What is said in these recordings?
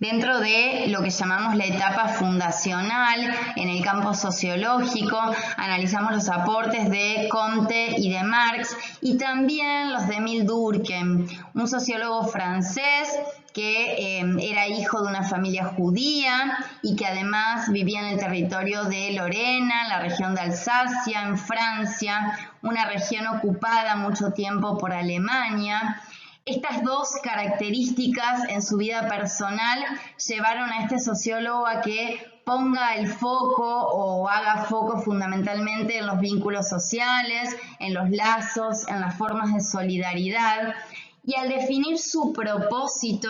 Dentro de lo que llamamos la etapa fundacional, en el campo sociológico, analizamos los aportes de Comte y de Marx y también los de Émile Durkheim, un sociólogo francés que era hijo de una familia judía y que además vivía en el territorio de Lorena, la región de Alsacia, en Francia, una región ocupada mucho tiempo por Alemania. Estas dos características en su vida personal llevaron a este sociólogo a que ponga el foco o haga foco fundamentalmente en los vínculos sociales, en los lazos, en las formas de solidaridad. Y al definir su propósito,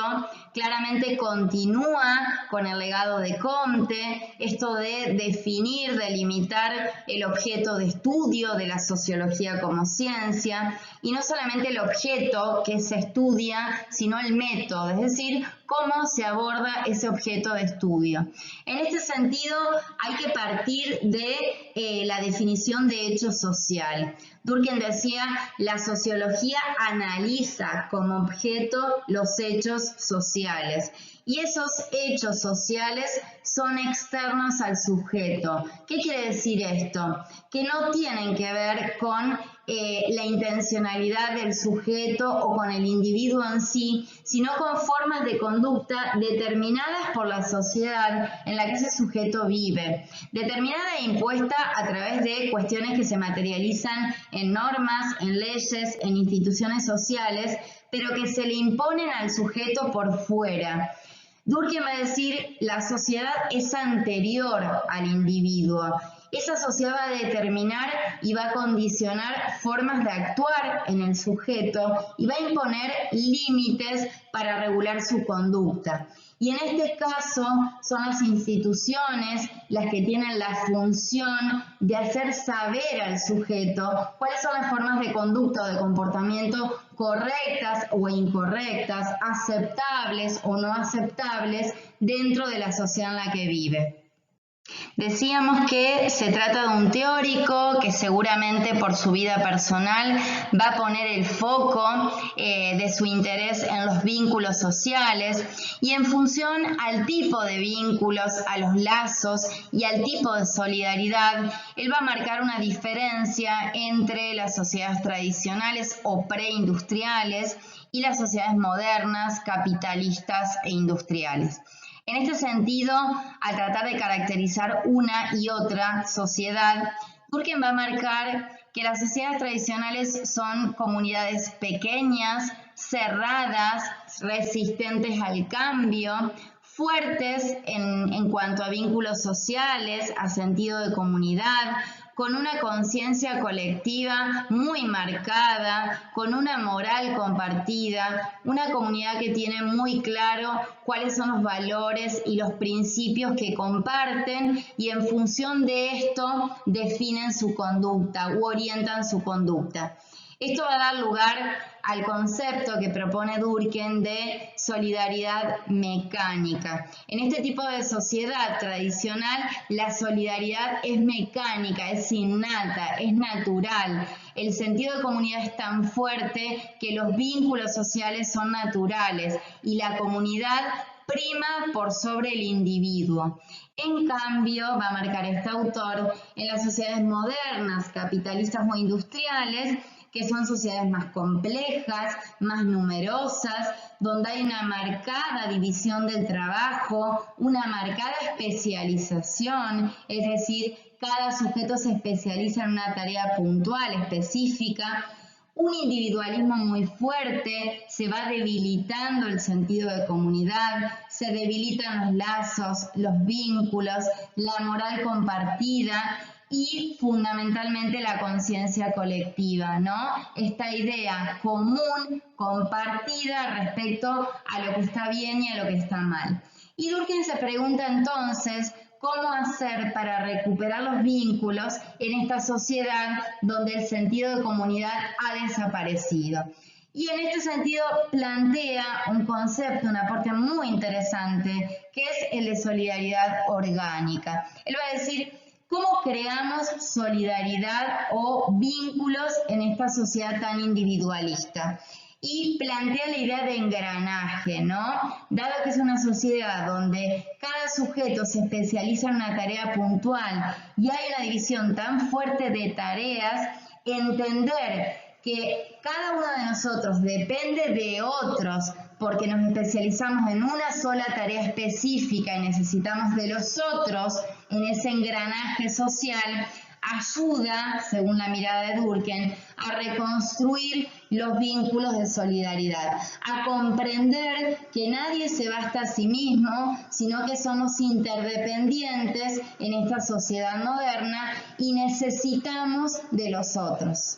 claramente continúa con el legado de Comte, esto de definir, delimitar el objeto de estudio de la sociología como ciencia, y no solamente el objeto que se estudia, sino el método, es decir, cómo se aborda ese objeto de estudio. En este sentido, hay que partir de la definición de hecho social. Durkheim decía, la sociología analiza como objeto los hechos sociales y esos hechos sociales son externos al sujeto. ¿Qué quiere decir esto? Que no tienen que ver con la intencionalidad del sujeto o con el individuo en sí, sino con formas de conducta determinadas por la sociedad en la que ese sujeto vive, determinada e impuesta a través de cuestiones que se materializan en normas, en leyes, en instituciones sociales, pero que se le imponen al sujeto por fuera. Durkheim va a decir, la sociedad es anterior al individuo. Esa sociedad va a determinar y va a condicionar formas de actuar en el sujeto y va a imponer límites para regular su conducta. Y en este caso son las instituciones las que tienen la función de hacer saber al sujeto cuáles son las formas de conducta o de comportamiento correctas o incorrectas, aceptables o no aceptables dentro de la sociedad en la que vive. Decíamos que se trata de un teórico que seguramente por su vida personal va a poner el foco de su interés en los vínculos sociales y en función al tipo de vínculos, a los lazos y al tipo de solidaridad, él va a marcar una diferencia entre las sociedades tradicionales o preindustriales y las sociedades modernas, capitalistas e industriales. En este sentido, al tratar de caracterizar una y otra sociedad, Durkheim va a marcar que las sociedades tradicionales son comunidades pequeñas, cerradas, resistentes al cambio, fuertes en cuanto a vínculos sociales, a sentido de comunidad, con una conciencia colectiva muy marcada, con una moral compartida, una comunidad que tiene muy claro cuáles son los valores y los principios que comparten y en función de esto definen su conducta u orientan su conducta. Esto va a dar lugar al concepto que propone Durkheim de solidaridad mecánica. En este tipo de sociedad tradicional, la solidaridad es mecánica, es innata, es natural. El sentido de comunidad es tan fuerte que los vínculos sociales son naturales y la comunidad prima por sobre el individuo. En cambio, va a marcar este autor, en las sociedades modernas, capitalistas o industriales, que son sociedades más complejas, más numerosas, donde hay una marcada división del trabajo, una marcada especialización, es decir, cada sujeto se especializa en una tarea puntual, específica, un individualismo muy fuerte, se va debilitando el sentido de comunidad, se debilitan los lazos, los vínculos, la moral compartida y fundamentalmente la conciencia colectiva, ¿no? Esta idea común, compartida respecto a lo que está bien y a lo que está mal. Y Durkheim se pregunta entonces, ¿cómo hacer para recuperar los vínculos en esta sociedad donde el sentido de comunidad ha desaparecido? Y en este sentido plantea un concepto, un aporte muy interesante, que es el de solidaridad orgánica. Él va a decir, ¿cómo creamos solidaridad o vínculos en esta sociedad tan individualista? y plantea la idea de engranaje, ¿no? Dado que es una sociedad donde cada sujeto se especializa en una tarea puntual y hay una división tan fuerte de tareas, entender que cada uno de nosotros depende de otros porque nos especializamos en una sola tarea específica y necesitamos de los otros en ese engranaje social, ayuda, según la mirada de Durkheim, a reconstruir los vínculos de solidaridad, a comprender que nadie se basta a sí mismo, sino que somos interdependientes en esta sociedad moderna y necesitamos de los otros.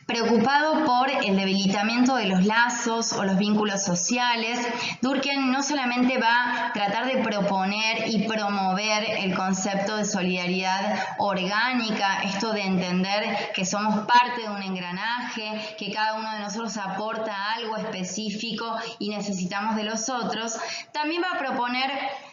Preocupado por el debilitamiento de los lazos o los vínculos sociales, Durkheim no solamente va a tratar de proponer y promover el concepto de solidaridad orgánica, esto de entender que somos parte de un engranaje, que cada uno de nosotros aporta algo específico y necesitamos de los otros, también va a proponer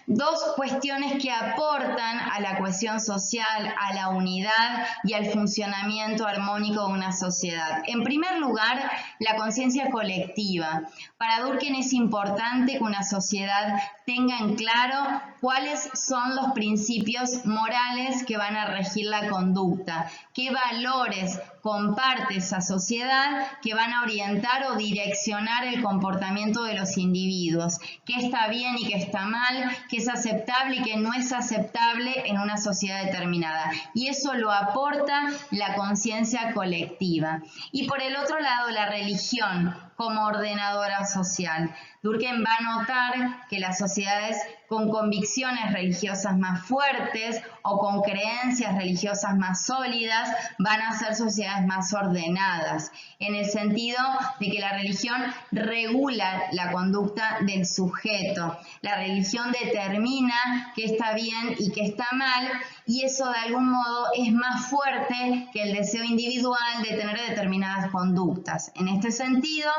dos cuestiones que aportan a la cohesión social, a la unidad y al funcionamiento armónico de una sociedad. En primer lugar, la conciencia colectiva. Para Durkheim es importante que una sociedad tenga en claro cuáles son los principios morales que van a regir la conducta, qué valores comparte esa sociedad que van a orientar o direccionar el comportamiento de los individuos, qué está bien y qué está mal, qué es aceptable y qué no es aceptable en una sociedad determinada. Y eso lo aporta la conciencia colectiva. Y por el otro lado, la religión como ordenadora social. Durkheim va a notar que las sociedades con convicciones religiosas más fuertes o con creencias religiosas más sólidas van a ser sociedades más ordenadas, en el sentido de que la religión regula la conducta del sujeto. La religión determina qué está bien y qué está mal, y eso de algún modo es más fuerte que el deseo individual de tener determinadas conductas. En este sentido,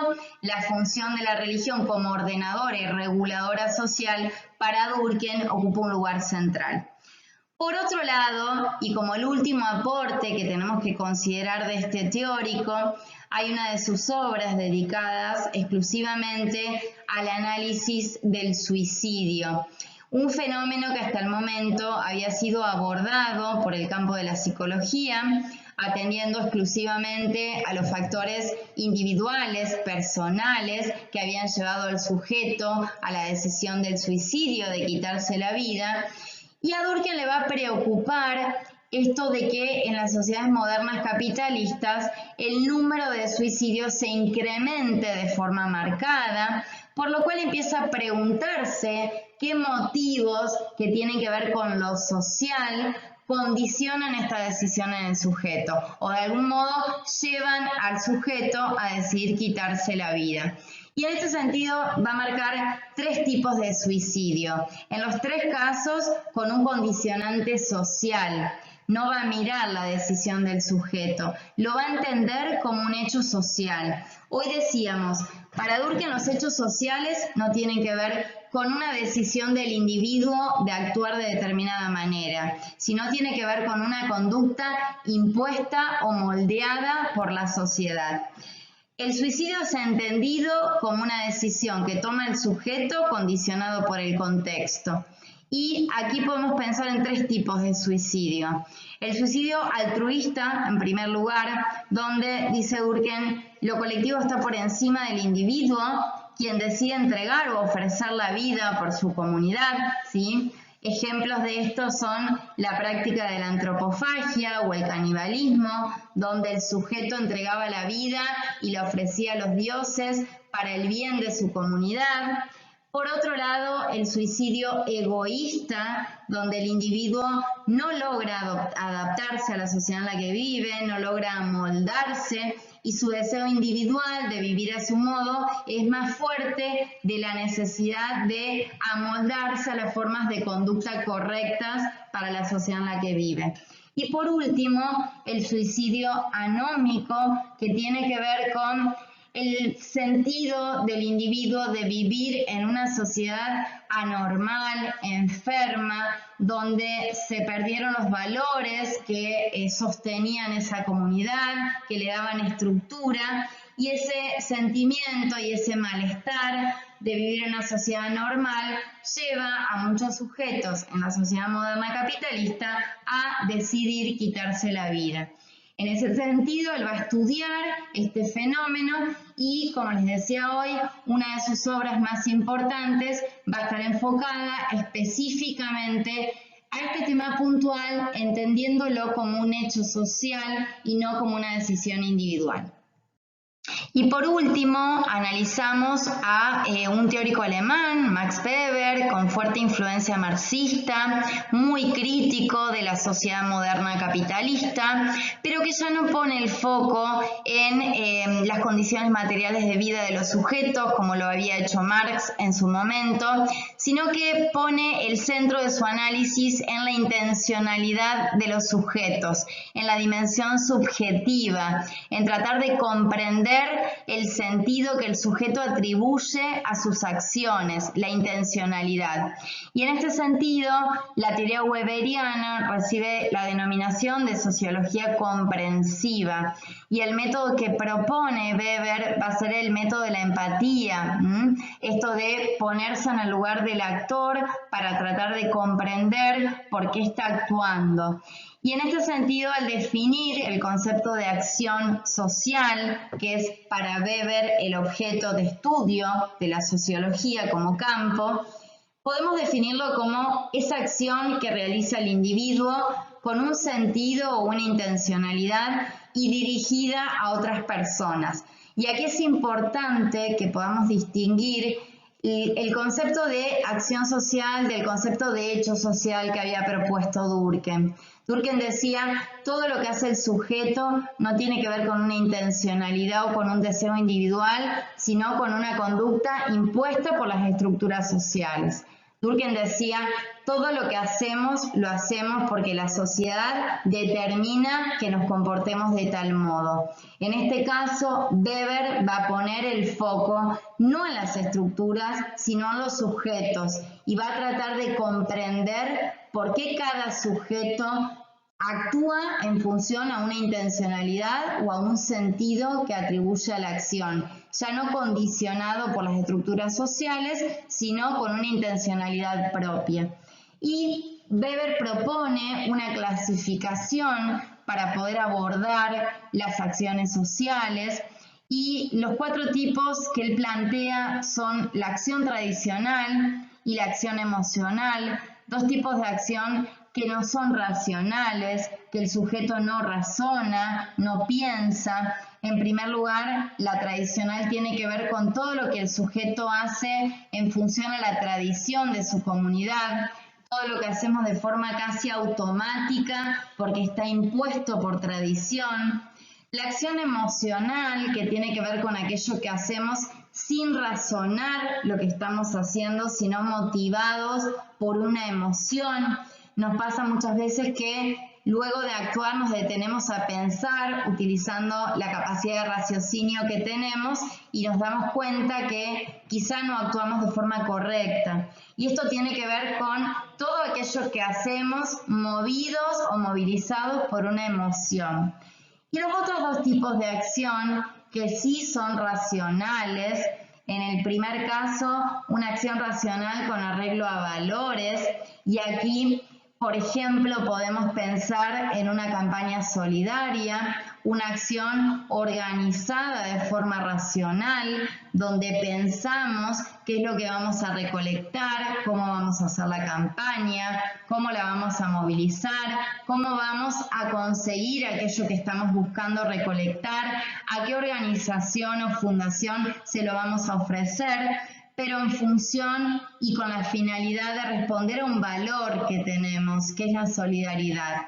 la función de la religión como ordenadora y reguladora social para Durkheim ocupa un lugar central. Por otro lado, y como el último aporte que tenemos que considerar de este teórico, hay una de sus obras dedicadas exclusivamente al análisis del suicidio, un fenómeno que hasta el momento había sido abordado por el campo de la psicología, atendiendo exclusivamente a los factores individuales, personales, que habían llevado al sujeto a la decisión del suicidio, de quitarse la vida. Y a Durkheim le va a preocupar esto de que en las sociedades modernas capitalistas el número de suicidios se incremente de forma marcada, por lo cual empieza a preguntarse qué motivos que tienen que ver con lo social condicionan esta decisión en el sujeto o de algún modo llevan al sujeto a decidir quitarse la vida. Y en este sentido va a marcar tres tipos de suicidio. En los tres casos con un condicionante social. No va a mirar la decisión del sujeto, lo va a entender como un hecho social. Hoy decíamos, para Durkheim los hechos sociales no tienen que ver con una decisión del individuo de actuar de determinada manera, sino tiene que ver con una conducta impuesta o moldeada por la sociedad. El suicidio se ha entendido como una decisión que toma el sujeto condicionado por el contexto. Y aquí podemos pensar en tres tipos de suicidio. El suicidio altruista, en primer lugar, donde, dice Durkheim, lo colectivo está por encima del individuo, quien decide entregar o ofrecer la vida por su comunidad, ¿sí? Ejemplos de esto son la práctica de la antropofagia o el canibalismo, donde el sujeto entregaba la vida y la ofrecía a los dioses para el bien de su comunidad. Por otro lado, el suicidio egoísta, donde el individuo no logra adaptarse a la sociedad en la que vive, no logra amoldarse y su deseo individual de vivir a su modo es más fuerte de la necesidad de amoldarse a las formas de conducta correctas para la sociedad en la que vive. Y por último, el suicidio anómico, que tiene que ver con el sentido del individuo de vivir en una sociedad anormal, enferma, donde se perdieron los valores que sostenían esa comunidad, que le daban estructura, y ese sentimiento y ese malestar de vivir en una sociedad normal lleva a muchos sujetos en la sociedad moderna capitalista a decidir quitarse la vida. En ese sentido, él va a estudiar este fenómeno y, como les decía hoy, una de sus obras más importantes va a estar enfocada específicamente a este tema puntual, entendiéndolo como un hecho social y no como una decisión individual. Y por último, analizamos a un teórico alemán, Max Weber, con fuerte influencia marxista, muy crítico de la sociedad moderna capitalista, pero que ya no pone el foco en las condiciones materiales de vida de los sujetos, como lo había hecho Marx en su momento, sino que pone el centro de su análisis en la intencionalidad de los sujetos, en la dimensión subjetiva, en tratar de comprender el sentido que el sujeto atribuye a sus acciones, la intencionalidad. Y en este sentido, la teoría weberiana recibe la denominación de sociología comprensiva, y el método que propone Weber va a ser el método de la empatía, esto de ponerse en el lugar del actor para tratar de comprender por qué está actuando. Y en este sentido, al definir el concepto de acción social, que es para Weber el objeto de estudio de la sociología como campo, podemos definirlo como esa acción que realiza el individuo con un sentido o una intencionalidad y dirigida a otras personas. Y aquí es importante que podamos distinguir el concepto de acción social del concepto de hecho social que había propuesto Durkheim. Durkheim decía, todo lo que hace el sujeto no tiene que ver con una intencionalidad o con un deseo individual, sino con una conducta impuesta por las estructuras sociales. Durkheim decía, todo lo que hacemos, lo hacemos porque la sociedad determina que nos comportemos de tal modo. En este caso, Weber va a poner el foco no en las estructuras, sino en los sujetos, y va a tratar de comprender por qué cada sujeto actúa en función a una intencionalidad o a un sentido que atribuye a la acción, ya no condicionado por las estructuras sociales, sino con una intencionalidad propia. Y Weber propone una clasificación para poder abordar las acciones sociales, y los 4 tipos que él plantea son la acción tradicional y la acción emocional, 2 tipos de acción que no son racionales, que el sujeto no razona, no piensa. En primer lugar, la tradicional tiene que ver con todo lo que el sujeto hace en función a la tradición de su comunidad, todo lo que hacemos de forma casi automática porque está impuesto por tradición. La acción emocional, que tiene que ver con aquello que hacemos sin razonar lo que estamos haciendo, sino motivados por una emoción. Nos pasa muchas veces que luego de actuar nos detenemos a pensar utilizando la capacidad de raciocinio que tenemos y nos damos cuenta que quizá no actuamos de forma correcta. Y esto tiene que ver con todo aquello que hacemos movidos o movilizados por una emoción. Y los otros 2 tipos de acción que sí son racionales, en el primer caso, una acción racional con arreglo a valores, y aquí, por ejemplo, podemos pensar en una campaña solidaria, una acción organizada de forma racional, donde pensamos qué es lo que vamos a recolectar, cómo vamos a hacer la campaña, cómo la vamos a movilizar, cómo vamos a conseguir aquello que estamos buscando recolectar, a qué organización o fundación se lo vamos a ofrecer, pero en función y con la finalidad de responder a un valor que tenemos, que es la solidaridad.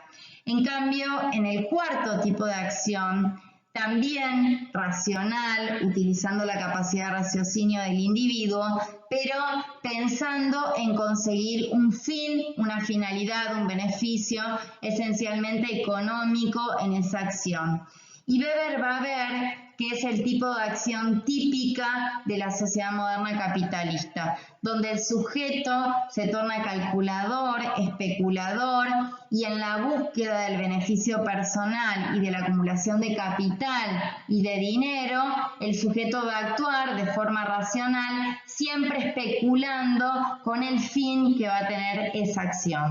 En cambio, en el 4 tipo de acción, también racional, utilizando la capacidad de raciocinio del individuo, pero pensando en conseguir un fin, una finalidad, un beneficio esencialmente económico en esa acción. Y Weber va a ver que es el tipo de acción típica de la sociedad moderna capitalista, donde el sujeto se torna calculador, especulador, y en la búsqueda del beneficio personal y de la acumulación de capital y de dinero, el sujeto va a actuar de forma racional, siempre especulando con el fin que va a tener esa acción.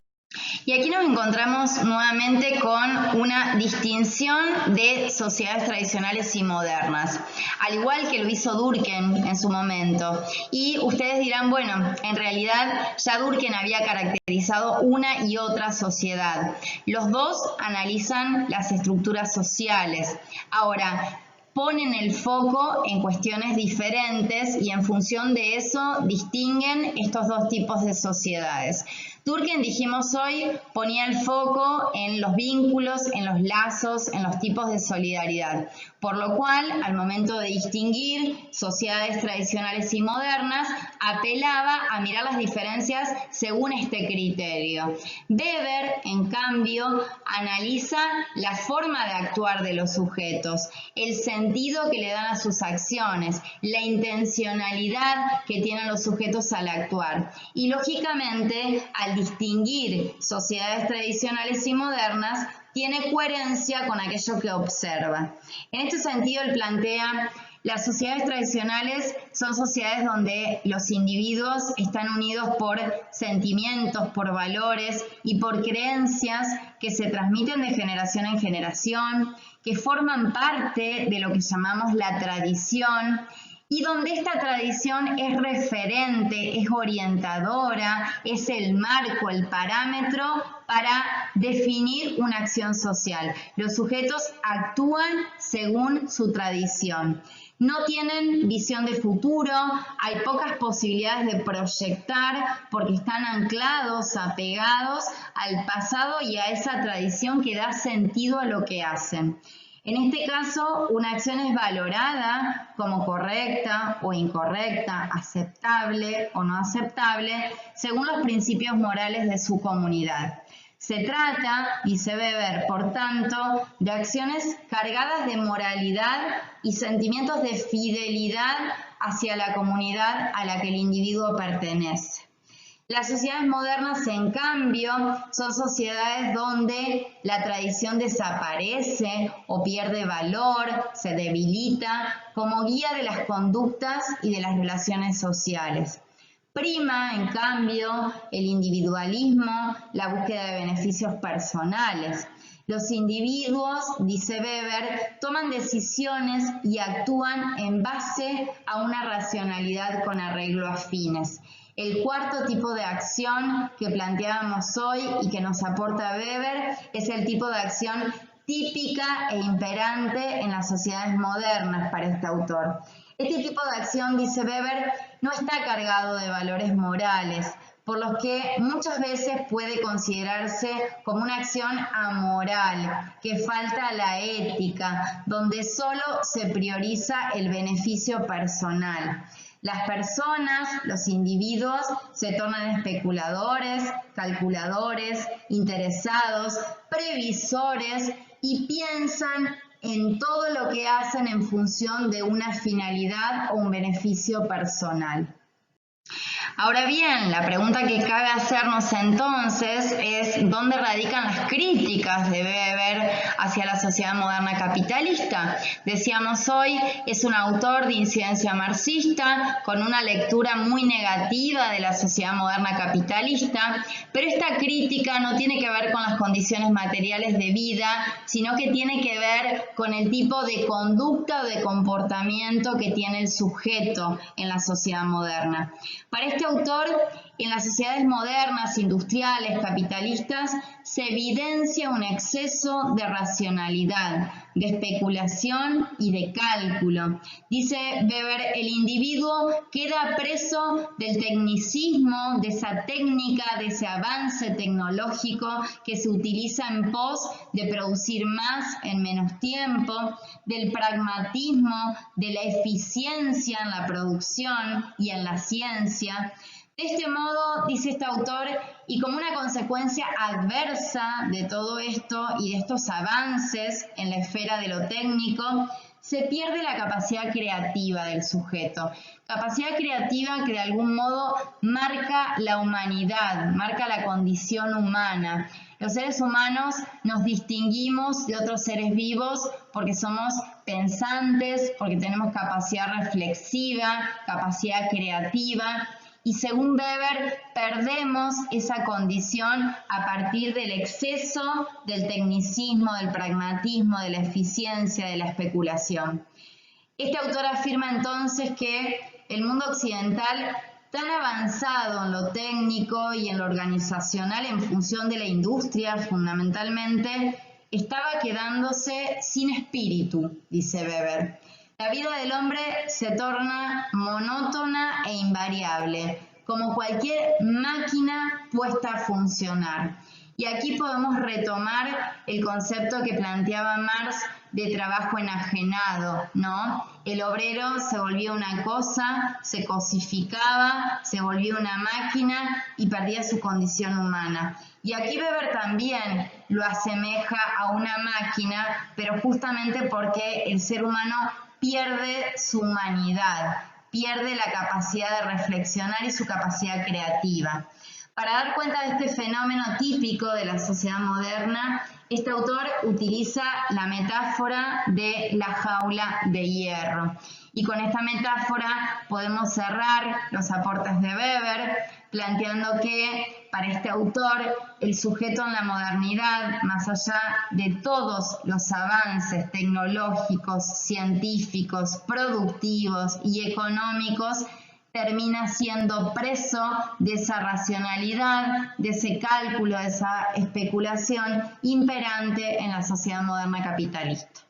Y aquí nos encontramos nuevamente con una distinción de sociedades tradicionales y modernas, al igual que lo hizo Durkheim en su momento. Y ustedes dirán, bueno, en realidad ya Durkheim había caracterizado una y otra sociedad. Los dos analizan las estructuras sociales. Ahora, ponen el foco en cuestiones diferentes y en función de eso distinguen estos dos tipos de sociedades. Durkheim, dijimos hoy, ponía el foco en los vínculos, en los lazos, en los tipos de solidaridad, por lo cual, al momento de distinguir sociedades tradicionales y modernas, apelaba a mirar las diferencias según este criterio. Weber, en cambio, analiza la forma de actuar de los sujetos, el sentido que le dan a sus acciones, la intencionalidad que tienen los sujetos al actuar. Y, lógicamente, al distinguir sociedades tradicionales y modernas, tiene coherencia con aquello que observa. En este sentido, él plantea, las sociedades tradicionales son sociedades donde los individuos están unidos por sentimientos, por valores y por creencias que se transmiten de generación en generación, que forman parte de lo que llamamos la tradición, y donde esta tradición es referente, es orientadora, es el marco, el parámetro para definir una acción social. Los sujetos actúan según su tradición. No tienen visión de futuro, hay pocas posibilidades de proyectar porque están anclados, apegados al pasado y a esa tradición que da sentido a lo que hacen. En este caso, una acción es valorada como correcta o incorrecta, aceptable o no aceptable, según los principios morales de su comunidad. Se trata, dice Weber, por tanto, de acciones cargadas de moralidad y sentimientos de fidelidad hacia la comunidad a la que el individuo pertenece. Las sociedades modernas, en cambio, son sociedades donde la tradición desaparece o pierde valor, se debilita como guía de las conductas y de las relaciones sociales. Prima, en cambio, el individualismo, la búsqueda de beneficios personales. Los individuos, dice Weber, toman decisiones y actúan en base a una racionalidad con arreglo a fines. El cuarto tipo de acción que planteábamos hoy y que nos aporta Weber es el tipo de acción típica e imperante en las sociedades modernas para este autor. Este tipo de acción, dice Weber, no está cargado de valores morales, por los que muchas veces puede considerarse como una acción amoral, que falta a la ética, donde solo se prioriza el beneficio personal. Las personas, los individuos, se tornan especuladores, calculadores, interesados, previsores y piensan en todo lo que hacen en función de una finalidad o un beneficio personal. Ahora bien, la pregunta que cabe hacernos entonces es ¿dónde radican las críticas de Weber hacia la sociedad moderna capitalista? Decíamos hoy, es un autor de incidencia marxista con una lectura muy negativa de la sociedad moderna capitalista, pero esta crítica no tiene que ver con las condiciones materiales de vida, sino que tiene que ver con el tipo de conducta o de comportamiento que tiene el sujeto en la sociedad moderna. Para este autor, en las sociedades modernas, industriales, capitalistas, se evidencia un exceso de racionalidad, de especulación y de cálculo. Dice Weber, el individuo queda preso del tecnicismo, de esa técnica, de ese avance tecnológico que se utiliza en pos de producir más en menos tiempo, del pragmatismo, de la eficiencia en la producción y en la ciencia. De este modo, dice este autor, y como una consecuencia adversa de todo esto y de estos avances en la esfera de lo técnico, se pierde la capacidad creativa del sujeto. Capacidad creativa que de algún modo marca la humanidad, marca la condición humana. Los seres humanos nos distinguimos de otros seres vivos porque somos pensantes, porque tenemos capacidad reflexiva, capacidad creativa. Y según Weber, perdemos esa condición a partir del exceso del tecnicismo, del pragmatismo, de la eficiencia, de la especulación. Este autor afirma entonces que el mundo occidental, tan avanzado en lo técnico y en lo organizacional en función de la industria fundamentalmente, estaba quedándose sin espíritu, dice Weber. La vida del hombre se torna monótona e invariable, como cualquier máquina puesta a funcionar. Y aquí podemos retomar el concepto que planteaba Marx de trabajo enajenado, ¿no? El obrero se volvía una cosa, se cosificaba, se volvía una máquina y perdía su condición humana. Y aquí Weber también lo asemeja a una máquina, pero justamente porque el ser humano pierde su humanidad, pierde la capacidad de reflexionar y su capacidad creativa. Para dar cuenta de este fenómeno típico de la sociedad moderna, este autor utiliza la metáfora de la jaula de hierro. Y con esta metáfora podemos cerrar los aportes de Weber, planteando que para este autor el sujeto en la modernidad, más allá de todos los avances tecnológicos, científicos, productivos y económicos, termina siendo preso de esa racionalidad, de ese cálculo, de esa especulación imperante en la sociedad moderna capitalista.